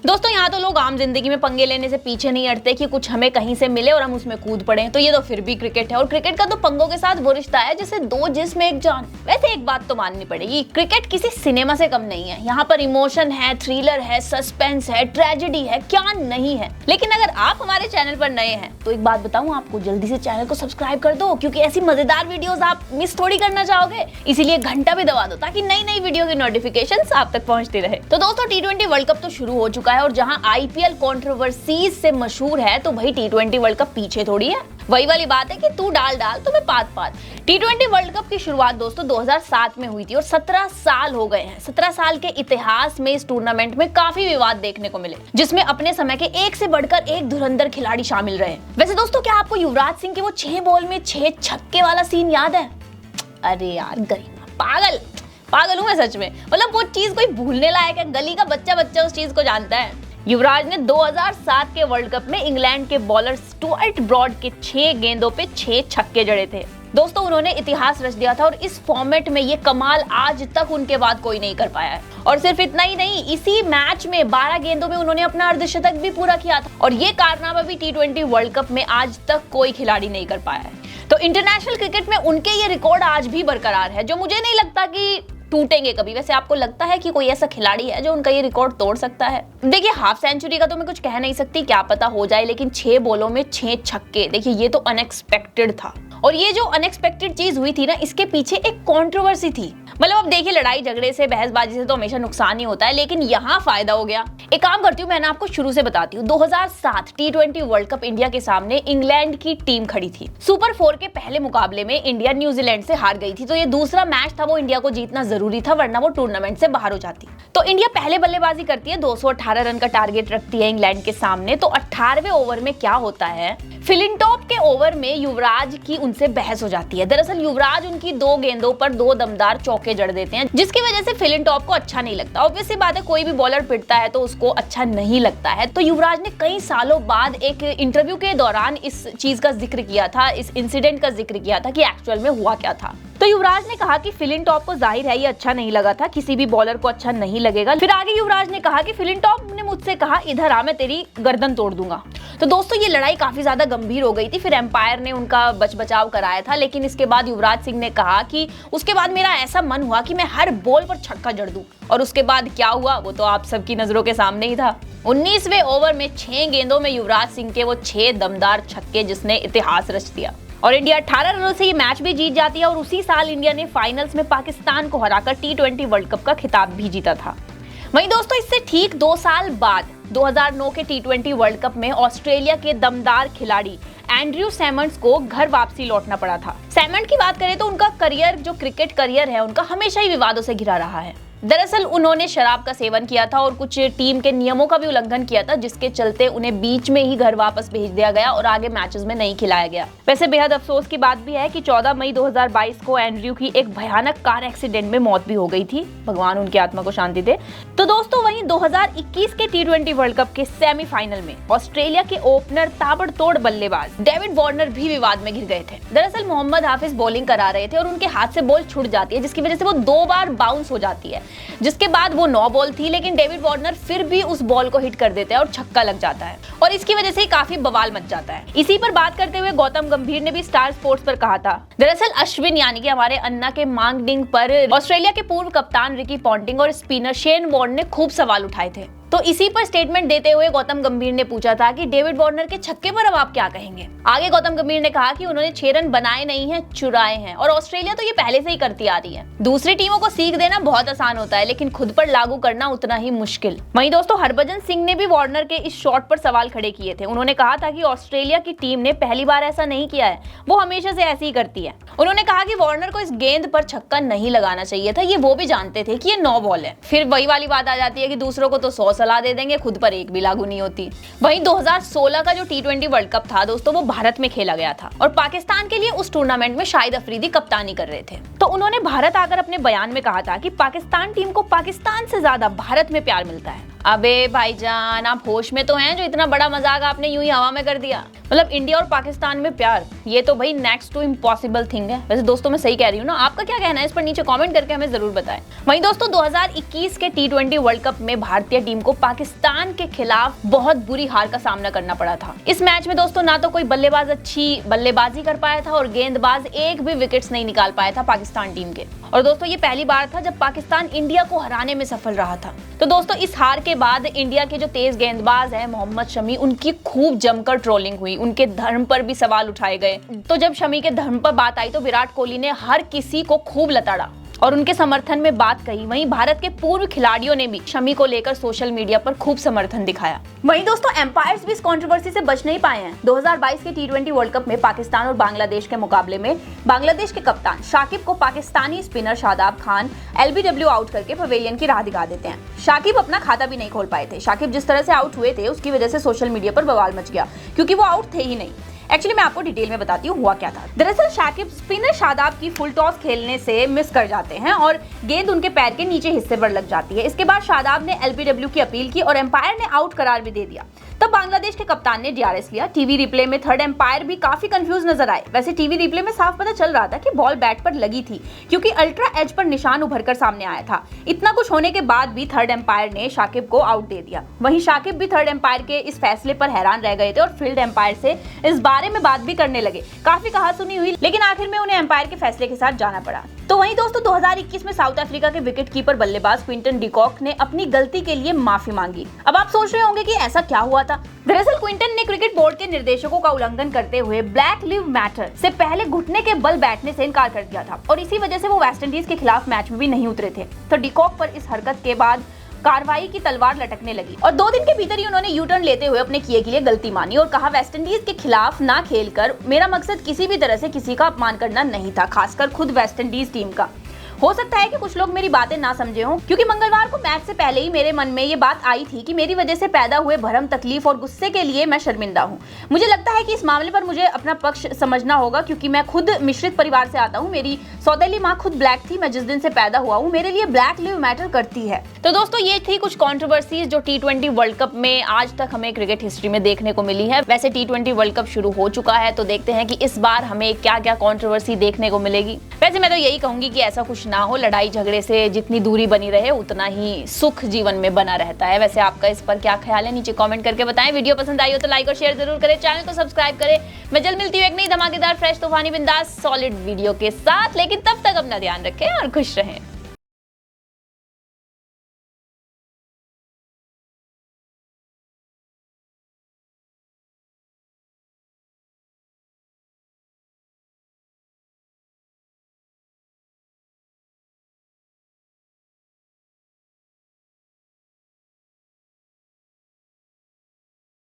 दोस्तों यहाँ तो लोग आम जिंदगी में पंगे लेने से पीछे नहीं हटते कि कुछ हमें कहीं से मिले और हम उसमें कूद पड़े। तो ये तो फिर भी क्रिकेट है, और क्रिकेट का तो पंगों के साथ वो रिश्ता है जैसे दो जिस्म एक जान। वैसे एक बात तो माननी पड़ेगी, क्रिकेट किसी सिनेमा से कम नहीं है। यहाँ पर इमोशन है, थ्रिलर है, सस्पेंस है, ट्रेजेडी है, क्या नहीं है। लेकिन अगर आप हमारे चैनल पर नए हैं तो एक बात बताऊं आपको, जल्दी से चैनल को सब्सक्राइब कर दो, क्योंकि ऐसी मजेदार वीडियोस आप मिस थोड़ी करना चाहोगे। इसीलिए घंटा भी दबा दो ताकि नई नई वीडियो की नोटिफिकेशंस आप तक पहुंचती रहे। तो दोस्तों T20 वर्ल्ड कप तो शुरू हो चुका है, और जहां IPL कंट्रोवर्सीज से मशहूर है तो वही T20 वर्ल्ड कप पीछे थोड़ी है। वही वाली बात है कि तू डाल डाल तो मैं पात पात। T20 वर्ल्ड कप की शुरुआत दोस्तों 2007 में हुई थी और 17 साल हो गए हैं। 17 साल के इतिहास में इस टूर्नामेंट में काफी विवाद देखने को मिले, जिसमें अपने समय के एक से बढ़कर एक धुरंधर खिलाड़ी शामिल रहे। वैसे दोस्तों, क्या आपको युवराज सिंह के वो 6 बॉल में 6 छक्के वाला सीन याद है? अरे यार गरिमा, पागल हूं मैं सच में। मतलब वो चीज कोई भूलने लायक है? गली का बच्चा उस चीज को जानता है। युवराज ने 2007 के वर्ल्ड कप में इंग्लैंड के बॉलर स्टुअर्ट ब्रॉड के 6 गेंदों पे 6 छक्के जड़े थे। दोस्तों उन्होंने इतिहास रच दिया था, और इस फॉर्मेट में ये कमाल आज तक उनके बाद कोई नहीं कर पाया है। और सिर्फ इतना ही नहीं, इसी मैच में 12 गेंदों में उन्होंने अपना अर्धशतक भी पूरा किया था, और ये कारनामा भी T20 वर्ल्ड कप में आज तक कोई खिलाड़ी नहीं कर पाया है। तो इंटरनेशनल क्रिकेट में उनके ये रिकॉर्ड आज भी बरकरार है, जो मुझे नहीं लगता कि टूटेंगे कभी। वैसे आपको लगता है कि कोई ऐसा खिलाड़ी है जो उनका ये रिकॉर्ड तोड़ सकता है? देखिए, हाफ सेंचुरी का तो मैं कुछ कह नहीं सकती, क्या पता हो जाए, लेकिन 6 बॉलों में 6 छक्के, देखिए ये तो अनएक्सपेक्टेड था। और ये जो अनएक्सपेक्टेड चीज हुई थी ना, इसके पीछे एक कंट्रोवर्सी थी। मतलब अब देखिए, लड़ाई झगड़े से, बहसबाजी से तो हमेशा नुकसान ही होता है, लेकिन यहाँ फायदा हो गया। एक काम करती हूँ, मैंने आपको शुरू से बताती हूँ। 2007 T20 वर्ल्ड कप इंडिया के सामने इंग्लैंड की टीम खड़ी थी। सुपर 4 के पहले मुकाबले में इंडिया न्यूजीलैंड से हार गई थी, तो ये दूसरा मैच था, वो इंडिया को जीतना जरूरी था, वरना वो टूर्नामेंट से बाहर हो जाती। तो इंडिया पहले बल्लेबाजी करती है, 218 रन का टारगेट रखती है इंग्लैंड के सामने। तो 18वें ओवर में क्या होता है, फिलिंटॉप के ओवर में युवराज की उनसे बहस हो जाती है। दरअसल युवराज उनकी 2 गेंदों पर 2 दमदार चौके जड़ देते हैं, जिसकी वजह से फिलिंटॉप को अच्छा नहीं लगता। ऑब्वियस सी बात है, कोई भी बॉलर पिटता है तो उसको अच्छा नहीं लगता है। तो युवराज ने कई सालों बाद एक इंटरव्यू के दौरान इस चीज का जिक्र किया था, इस इंसिडेंट का जिक्र किया था कि एक्चुअल में हुआ क्या था। तो युवराज ने कहा कि फिलिंटॉप को जाहिर है ये अच्छा नहीं लगा था, किसी भी बॉलर को अच्छा नहीं लगेगा। फिर आगे युवराज ने कहा कि फिलिंटॉप ने मुझसे कहा, इधर आ, मैं तेरी गर्दन तोड़ दूंगा। तो दोस्तों ये लड़ाई काफी ज्यादा गंभीर हो गई थी। फिर एम्पायर ने उनका बचाव कराया था, लेकिन इसके बाद युवराज सिंह ने कहा कि उसके बाद मेरा ऐसा मन हुआ कि मैं हर बॉल पर छक्का जड़ दूं। और उसके बाद क्या हुआ वो तो आप सबकी नजरों के सामने ही था। 19वें ओवर में 6 गेंदों में युवराज सिंह के वो 6 दमदार छक्के, जिसने इतिहास रच दिया, और इंडिया 18 रनों से ये मैच भी जीत जाती है। और उसी साल इंडिया ने फाइनल्स में पाकिस्तान को हराकर T20 वर्ल्ड कप का खिताब भी जीता था। वहीं दोस्तों इससे ठीक 2 साल बाद 2009 के T20 वर्ल्ड कप में ऑस्ट्रेलिया के दमदार खिलाड़ी एंड्रयू सैमंड्स को घर वापसी लौटना पड़ा था। सैमंड की बात करें तो उनका करियर, जो क्रिकेट करियर है उनका, हमेशा ही विवादों से घिरा रहा है। दरअसल उन्होंने शराब का सेवन किया था और कुछ टीम के नियमों का भी उल्लंघन किया था, जिसके चलते उन्हें बीच में ही घर वापस भेज दिया गया और आगे मैचेस में नहीं खिलाया गया। वैसे बेहद अफसोस की बात भी है कि 14 मई 2022 को एंड्रयू की एक भयानक कार एक्सीडेंट में मौत भी हो गई थी। भगवान उनकी आत्मा को शांति दे। तो दोस्तों वहीं 2021 के T20 वर्ल्ड कप के सेमीफाइनल में ऑस्ट्रेलिया के ओपनर, ताबड़तोड़ बल्लेबाज डेविड वार्नर भी विवाद में घिर गए थे। दरअसल मोहम्मद हाफिज बॉलिंग करा रहे थे और उनके हाथ से बॉल छूट जाती है, जिसकी वजह से वो 2 बार बाउंस हो जाती है, जिसके बाद वो 9 बॉल थी, लेकिन डेविड वार्नर फिर भी उस बॉल को हिट कर देते हैं और छक्का लग जाता है, और इसकी वजह से काफी बवाल मच जाता है। इसी पर बात करते हुए गौतम गंभीर ने भी स्टार स्पोर्ट्स पर कहा था, दरअसल अश्विन यानी कि हमारे अन्ना के मांगडिंग पर ऑस्ट्रेलिया के पूर्व कप्तान रिकी पॉन्टिंग और स्पिनर शेन वॉर्न ने खूब सवाल उठाए थे। तो इसी पर स्टेटमेंट देते हुए गौतम गंभीर ने पूछा था कि डेविड वार्नर के छक्के पर अब आप क्या कहेंगे। आगे गौतम गंभीर ने कहा कि उन्होंने 6 रन बनाए नहीं हैं, चुराए हैं, और ऑस्ट्रेलिया तो ये पहले से ही करती आ रही है। दूसरी टीमों को सीख देना बहुत आसान होता है, लेकिन खुद पर लागू करना उतना ही मुश्किल। वहीं दोस्तों हरभजन सिंह ने भी वार्नर के इस शॉट पर सवाल खड़े किए थे। उन्होंने कहा था कि ऑस्ट्रेलिया की टीम ने पहली बार ऐसा नहीं किया है, वो हमेशा से ऐसी ही करती है। उन्होंने कहा कि वार्नर को इस गेंद पर छक्का नहीं लगाना चाहिए था, ये वो भी जानते थे कि ये 9 बॉल है। फिर वही वाली बात आ जाती है कि दूसरों को तो 100 सलाह दे देंगे, खुद पर एक भी लागू नहीं होती। वहीं 2016 का जो T20 वर्ल्ड कप था दोस्तों, वो भारत में खेला गया था, और पाकिस्तान के लिए उस टूर्नामेंट में शाहिद अफरीदी कप्तानी कर रहे थे। तो उन्होंने भारत आकर अपने बयान में कहा था कि पाकिस्तान टीम को पाकिस्तान से ज्यादा भारत में प्यार मिलता है। अबे भाईजान, आप होश में तो हैं जो इतना बड़ा मजाक आपने यूं ही हवा में कर दिया? मतलब इंडिया और पाकिस्तान में प्यार, ये तो भाई नेक्स्ट टू इम्पॉसिबल थिंग है। वैसे दोस्तों मैं सही कह रही हूँ ना? आपका क्या कहना है इस पर नीचे कमेंट करके हमें जरूर बताएं। वहीं दोस्तों 2021 के T20 वर्ल्ड कप में भारतीय टीम को पाकिस्तान के खिलाफ बहुत बुरी हार का सामना करना पड़ा था। इस मैच में दोस्तों ना तो कोई बल्लेबाज अच्छी बल्लेबाजी कर पाया था और गेंदबाज एक भी विकेट्स नहीं निकाल पाया था पाकिस्तान टीम के। और दोस्तों ये पहली बार था जब पाकिस्तान इंडिया को हराने में सफल रहा था। तो दोस्तों इस हार के बाद इंडिया के जो तेज गेंदबाज हैं मोहम्मद शमी, उनकी खूब जमकर ट्रोलिंग हुई, उनके धर्म पर भी सवाल उठाए गए। तो जब शमी के धर्म पर बात आई तो विराट कोहली ने हर किसी को खूब लताड़ा और उनके समर्थन में बात कही। वहीं भारत के पूर्व खिलाड़ियों ने भी शमी को लेकर सोशल मीडिया पर खूब समर्थन दिखाया। वहीं दोस्तों एम्पायर्स भी इस कंट्रोवर्सी से बच नहीं पाए हैं। 2022 के T20 वर्ल्ड कप में पाकिस्तान और बांग्लादेश के मुकाबले में बांग्लादेश के कप्तान शाकिब को Pakistani spinner Shadab Khan LBW out करके पवेलियन की राह दिखा देते हैं। शाकिब अपना खाता भी नहीं खोल पाए थे। शाकिब जिस तरह से आउट हुए थे उसकी वजह से सोशल मीडिया पर बवाल मच गया, क्योंकि वो आउट थे ही नहीं। एक्चुअली मैं आपको डिटेल में बताती हूँ हुआ क्या था। दरअसल शाकिब स्पिनर शादाब की फुल टॉस खेलने से मिस कर जाते हैं और गेंद उनके पैर के नीचे हिस्से पर लग जाती है। इसके बाद शादाब ने LBW की अपील की और एम्पायर ने आउट करार भी दे दिया। तब बांग्लादेश के कप्तान ने DRS लिया। टीवी रिप्ले में थर्ड एम्पायर भी काफी कंफ्यूज नजर आए। वैसे टीवी रिप्ले में साफ पता चल रहा था कि बॉल बैट पर लगी थी, क्योंकि अल्ट्रा एज पर निशान उभर कर सामने आया था। इतना कुछ होने के बाद भी थर्ड एम्पायर ने शाकिब को आउट दे दिया। वहीं शाकिब भी थर्ड एम्पायर के इस फैसले पर हैरान रह गए थे और फील्ड एम्पायर से इस बारे में बात भी करने लगे। काफी कहासुनी हुई, लेकिन आखिर में उन्हें एम्पायर के फैसले के साथ जाना पड़ा। तो वहीं दोस्तों 2021 में साउथ अफ्रीका के विकेट कीपर बल्लेबाज क्विंटन डिकॉक ने अपनी गलती के लिए माफी मांगी। अब आप सोच रहे होंगे कि ऐसा क्या हुआ था। दरअसल क्विंटन ने क्रिकेट बोर्ड के निर्देशकों का उल्लंघन करते हुए ब्लैक लिव मैटर से पहले घुटने के बल बैठने से इनकार कर दिया था और इसी वजह से वो वेस्टइंडीज के खिलाफ मैच में भी नहीं उतरे थे। तो डिकॉक पर इस हरकत के बाद कार्रवाई की तलवार लटकने लगी और 2 दिन के भीतर ही उन्होंने यू टर्न लेते हुए अपने किए के लिए गलती मानी और कहा वेस्टइंडीज के खिलाफ ना खेलकर मेरा मकसद किसी भी तरह से किसी का अपमान करना नहीं था, खासकर खुद वेस्टइंडीज टीम का। हो सकता है कि कुछ लोग मेरी बातें ना समझे हों, क्योंकि मंगलवार को मैच से पहले ही मेरे मन में ये बात आई थी कि मेरी वजह से पैदा हुए भरम, तकलीफ और गुस्से के लिए मैं शर्मिंदा हूँ। मुझे लगता है कि इस मामले पर मुझे अपना पक्ष समझना होगा, क्योंकि मैं खुद मिश्रित परिवार से आता हूँ। मेरी सौतेली माँ खुद ब्लैक थी। मैं जिस दिन से पैदा हुआ हूँ मेरे लिए ब्लैक लिव मैटर करती है। तो दोस्तों ये थी कुछ कंट्रोवर्सीज जो T20 वर्ल्ड कप में आज तक हमें क्रिकेट हिस्ट्री में देखने को मिली है। वैसे T20 वर्ल्ड कप शुरू हो चुका है, तो देखते हैं कि इस बार हमें क्या क्या कंट्रोवर्सी देखने को मिलेगी। वैसे मैं तो यही कहूंगी कि ऐसा कुछ ना हो, लड़ाई झगड़े से जितनी दूरी बनी रहे उतना ही सुख जीवन में बना रहता है। वैसे आपका इस पर क्या ख्याल है नीचे कमेंट करके बताएं। वीडियो पसंद आई हो तो लाइक और शेयर जरूर करें, चैनल को सब्सक्राइब करें। मैं जल्द मिलती हूँ एक नई धमाकेदार फ्रेश तूफानी बिंदास सॉलिड वीडियो के साथ, लेकिन तब तक अपना ध्यान रखें और खुश रहें।